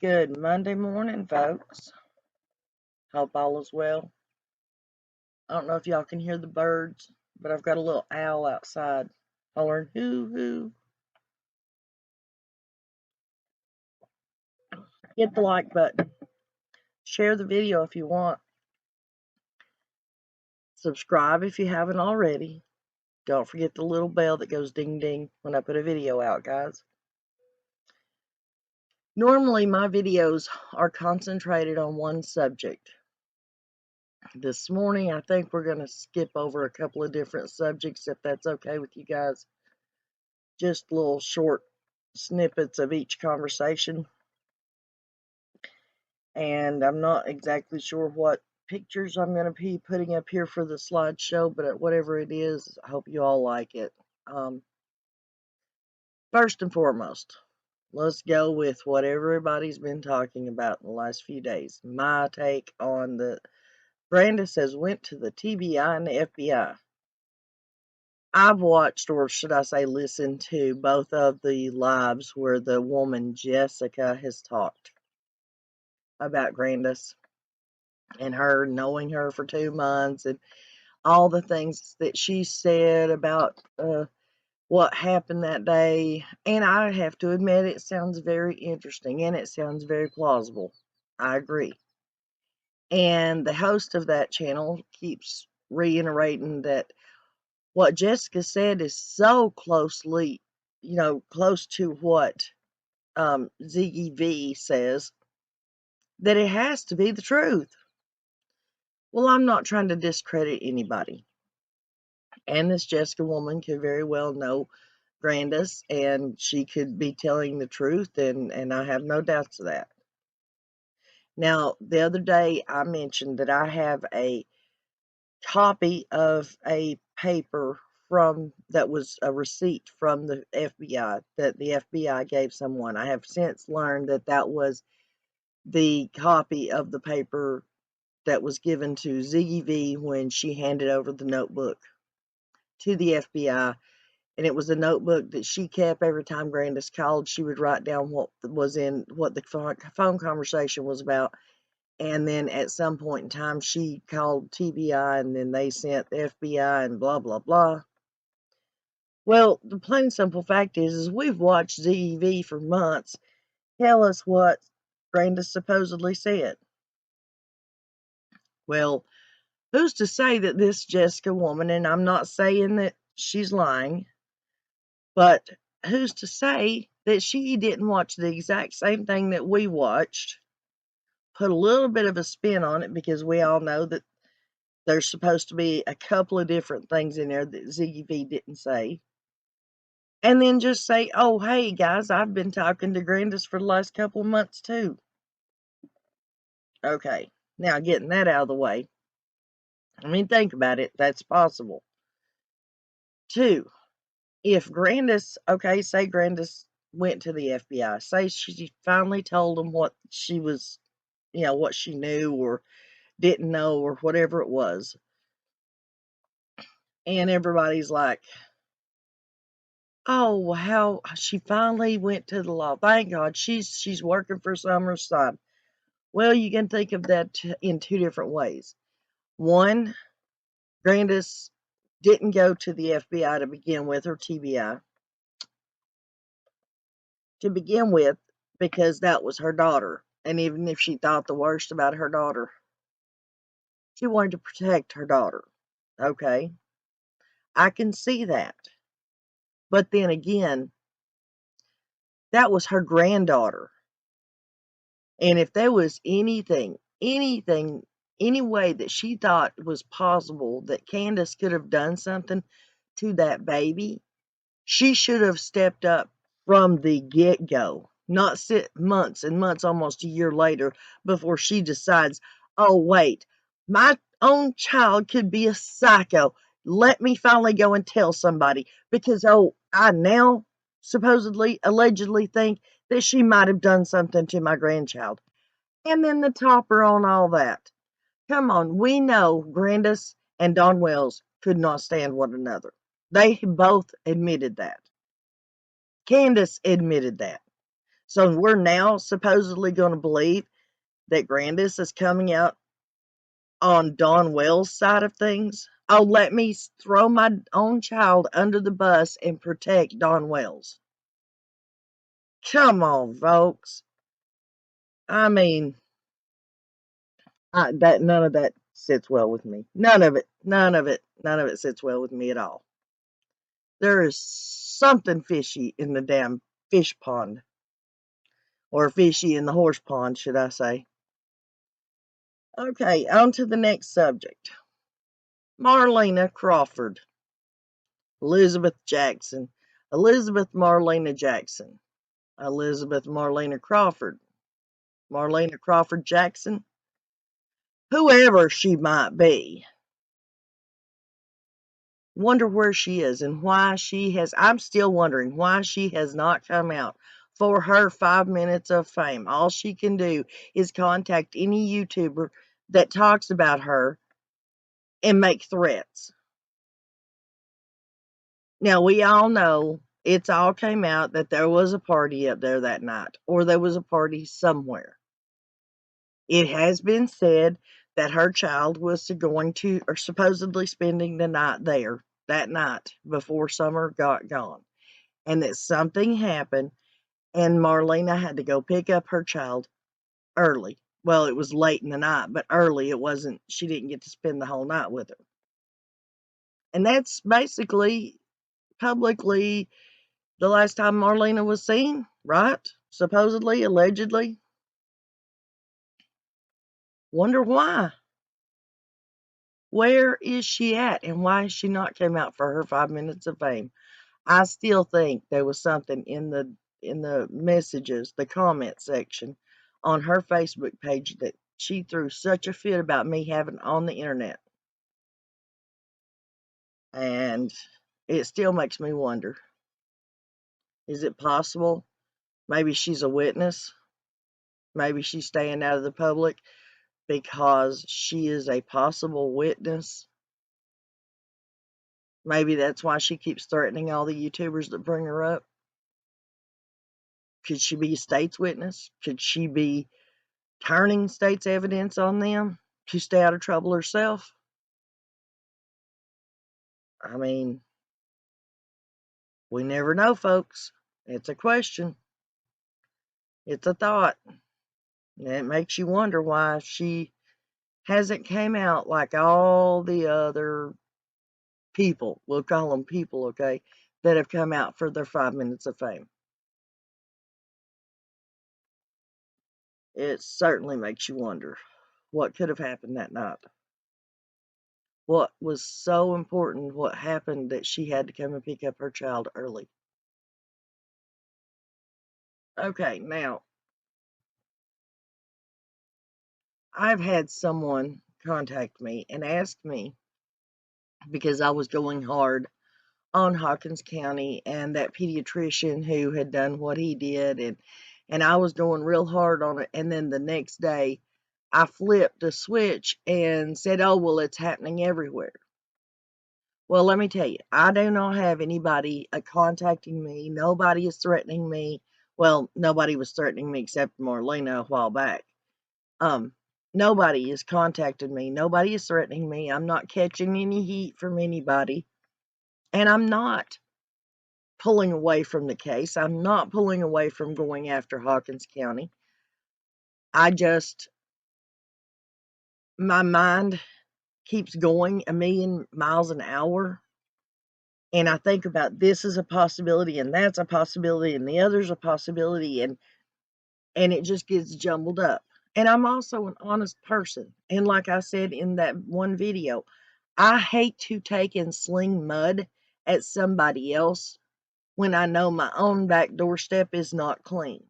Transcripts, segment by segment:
Good Monday morning, folks. Hope all is well. I don't know if y'all can hear the birds, but I've got a little owl outside hollering, hoo hoo. Hit the like button. Share the video if you want. Subscribe if you haven't already. Don't forget the little bell that goes ding ding when I put a video out, guys. Normally, my videos are concentrated on one subject. This morning, I think we're going to skip over a couple of different subjects, if that's okay with you guys. Just little short snippets of each conversation. And I'm not exactly sure what pictures I'm going to be putting up here for the slideshow, but whatever it is, I hope you all like it. First and foremost, let's go with what everybody's been talking about in the last few days. My take on the GRANDUS has went to the TBI and the FBI. I've watched, or should I say listened to, both of the lives where the woman Jessica has talked about GRANDUS and her knowing her for 2 months and all the things that she said about what happened that day. And I have to admit, it sounds very interesting and it sounds very plausible. I agree. And the host of that channel keeps reiterating that what Jessica said is so closely, close to what Ziggy V says, that it has to be the truth. Well, I'm not trying to discredit anybody. And this Jessica woman could very well know GRANDUS, and she could be telling the truth, and I have no doubts of that. Now, the other day I mentioned that I have a copy of a paper that was a receipt from the FBI that the FBI gave someone. I have since learned that that was the copy of the paper that was given to Ziggy V when she handed over the notebook to the FBI. And it was a notebook that she kept every time GRANDUS called. She would write down what the phone conversation was about. And then at some point in time, she called TBI, and then they sent the FBI and blah, blah, blah. Well, the plain and simple fact is we've watched ZEV for months tell us what GRANDUS supposedly said. Well, who's to say that this Jessica woman, and I'm not saying that she's lying, but who's to say that she didn't watch the exact same thing that we watched, put a little bit of a spin on it, because we all know that there's supposed to be a couple of different things in there that Ziggy V didn't say. And then just say, oh, hey, guys, I've been talking to GRANDUS for the last couple of months, too. Okay, now getting that out of the way. I mean, think about it. That's possible. 2, if GRANDUS, okay, say GRANDUS went to the FBI. Say she finally told them what she was, what she knew or didn't know or whatever it was. And everybody's like, oh, how she finally went to the law. Thank God she's working for Summer's side. Well, you can think of that in 2 different ways. One, GRANDUS didn't go to the FBI to begin with, or TBI to begin with, because that was her daughter. And even if she thought the worst about her daughter, she wanted to protect her daughter. Okay, I can see that. But then again, that was her granddaughter. And if there was anything, any way that she thought was possible that Candace could have done something to that baby, she should have stepped up from the get-go, not sit months and months, almost a year later, before she decides, oh, wait, my own child could be a psycho. Let me finally go and tell somebody, because, oh, I now supposedly, allegedly think that she might have done something to my grandchild. And then the topper on all that. Come on, we know GRANDUS and donwells could not stand one another. They both admitted that. Candace admitted that. So we're now supposedly going to believe that GRANDUS is coming out on donwells' side of things. Oh, let me throw my own child under the bus and protect donwells. Come on, folks. I mean, none of that sits well with me. None of it sits well with me at all. There is something fishy in the damn fish pond. Or fishy in the horse pond, should I say. Okay, on to the next subject. Marlena Crawford. Elizabeth Jackson. Elizabeth Marlena Jackson. Elizabeth Marlena Crawford. Marlena Crawford Jackson. Whoever she might be. Wonder where she is and why she has. I'm still wondering why she has not come out for her 5 minutes of fame. All she can do is contact any YouTuber that talks about her and make threats. Now, we all know it's all came out that there was a party up there that night, or there was a party somewhere. It has been said that her child was going to, or supposedly spending the night there that night before summer got gone, and that something happened, and Marlena had to go pick up her child early. Well, it was late in the night, but early. It wasn't, she didn't get to spend the whole night with her. And that's basically publicly the last time Marlena was seen, right? Supposedly, allegedly. Wonder why. Where is she at, and why has she not came out for her 5 minutes of fame? I still think there was something in the messages, the comment section on her Facebook page that she threw such a fit about me having on the internet. And it still makes me wonder. Is it possible? Maybe she's a witness. Maybe she's staying out of the public because she is a possible witness. Maybe that's why she keeps threatening all the YouTubers that bring her up. Could she be a state's witness? Could she be turning state's evidence on them to stay out of trouble herself? I mean, we never know, folks. It's a question. It's a thought. And it makes you wonder why she hasn't came out like all the other people, we'll call them people, okay, that have come out for their 5 minutes of fame. It certainly makes you wonder what could have happened that night. What was so important, what happened that she had to come and pick up her child early. Okay, now, I've had someone contact me and ask me, because I was going hard on Hawkins County and that pediatrician who had done what he did, and I was going real hard on it, and then the next day I flipped a switch and said, oh, well, it's happening everywhere. Well, let me tell you, I do not have anybody contacting me. Nobody is threatening me. Well, nobody was threatening me except Marlena a while back. Nobody has contacted me. Nobody is threatening me. I'm not catching any heat from anybody. And I'm not pulling away from the case. I'm not pulling away from going after Hawkins County. I just, my mind keeps going a million miles an hour. And I think about this is a possibility, and that's a possibility, and the other's a possibility, and it just gets jumbled up. And I'm also an honest person. And like I said in that one video, I hate to take and sling mud at somebody else when I know my own back doorstep is not clean.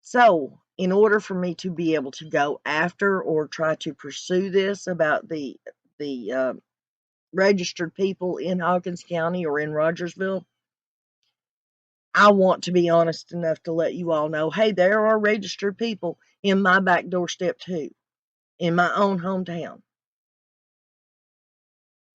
So, in order for me to be able to go after or try to pursue this about the registered people in Hawkins County or in Rogersville, I want to be honest enough to let you all know, hey, there are registered people in my back doorstep too, in my own hometown.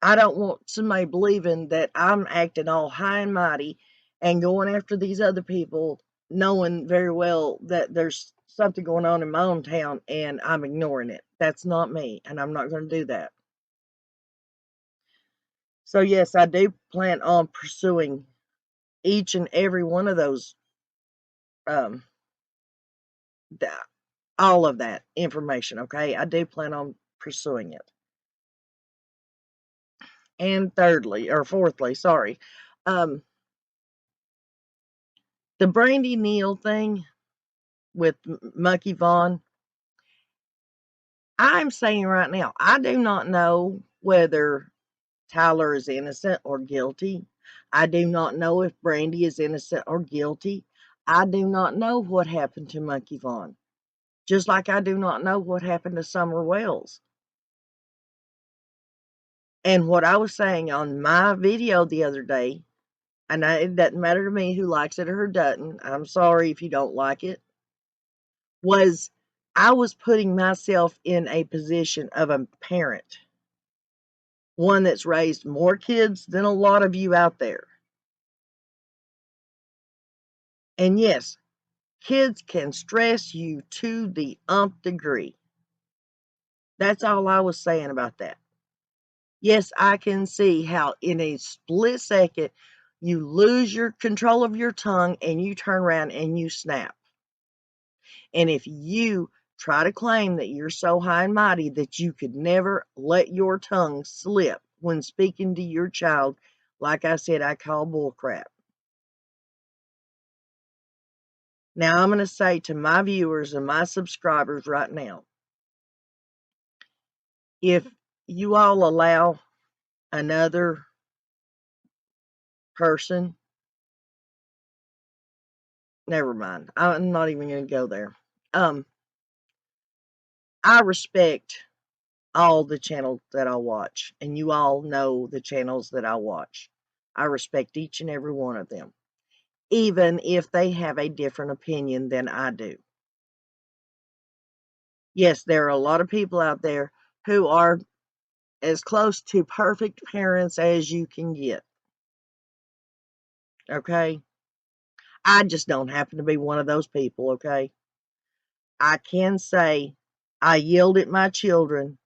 I don't want somebody believing that I'm acting all high and mighty and going after these other people knowing very well that there's something going on in my own town and I'm ignoring it. That's not me, and I'm not going to do that. So yes, I do plan on pursuing each and every one of those, um, all of that information. Okay, I do plan on pursuing it. And thirdly, or fourthly, sorry, um, the Brandy Neal thing with Mucky Vaughn. I'm saying right now, I do not know whether Tyler is innocent or guilty. I do not know if Brandy is innocent or guilty. I do not know what happened to Monkey Vaughn. Just like I do not know what happened to Summer Wells. And what I was saying on my video the other day, and it doesn't matter to me who likes it or who doesn't, I'm sorry if you don't like it, was I was putting myself in a position of a parent. One that's raised more kids than a lot of you out there. And yes, kids can stress you to the nth degree. That's all I was saying about that. Yes, I can see how in a split second you lose your control of your tongue and you turn around and you snap. And if you try to claim that you're so high and mighty that you could never let your tongue slip when speaking to your child, like I said, I call bullcrap. Now, I'm going to say to my viewers and my subscribers right now, if you all allow another person, never mind. I'm not even going to go there. I respect all the channels that I watch, and you all know the channels that I watch. I respect each and every one of them, even if they have a different opinion than I do. Yes, there are a lot of people out there who are as close to perfect parents as you can get. Okay? I just don't happen to be one of those people, okay? I can say I yelled at my children.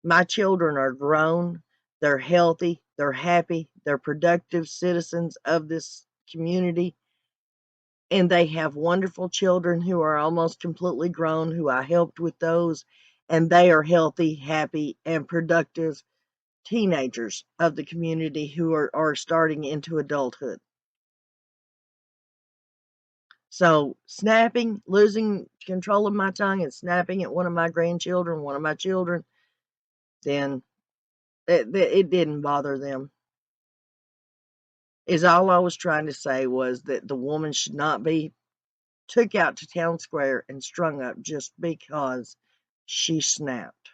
My children are grown, they're healthy, they're happy, they're productive citizens of this community, and they have wonderful children who are almost completely grown, who I helped with those, and they are healthy, happy, and productive teenagers of the community who are starting into adulthood. So snapping, losing control of my tongue and snapping at one of my grandchildren, one of my children, then it didn't bother them. Is all I was trying to say was that the woman should not be took out to town square and strung up just because she snapped.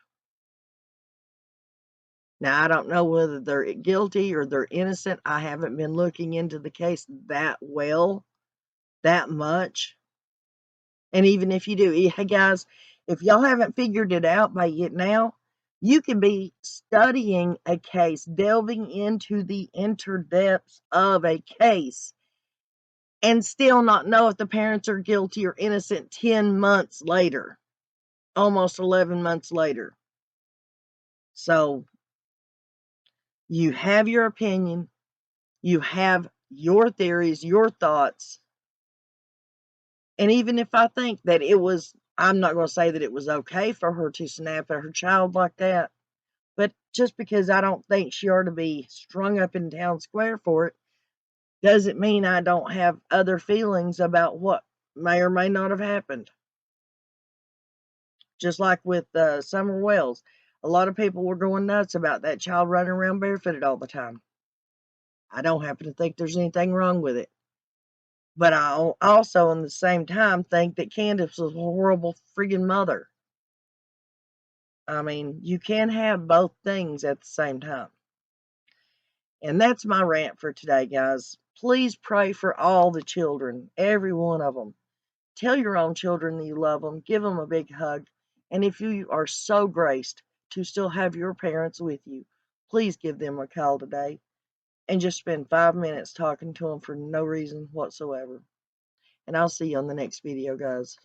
Now, I don't know whether they're guilty or they're innocent. I haven't been looking into the case that well, that much. And even if you do, hey guys, if y'all haven't figured it out by yet now, you can be studying a case, delving into the inner depths of a case, and still not know if the parents are guilty or innocent 10 months later, almost 11 months later. So you have your opinion, you have your theories, your thoughts. And even if I think that it was, I'm not going to say that it was okay for her to snap at her child like that. But just because I don't think she ought to be strung up in town square for it, doesn't mean I don't have other feelings about what may or may not have happened. Just like with Summer Wells. A lot of people were going nuts about that child running around barefooted all the time. I don't happen to think there's anything wrong with it. But I also, in the same time, think that Candace was a horrible friggin' mother. I mean, you can't have both things at the same time. And that's my rant for today, guys. Please pray for all the children, every one of them. Tell your own children that you love them. Give them a big hug. And if you are so graced to still have your parents with you, please give them a call today and just spend 5 minutes talking to them for no reason whatsoever. and I'll see you on the next video, guys.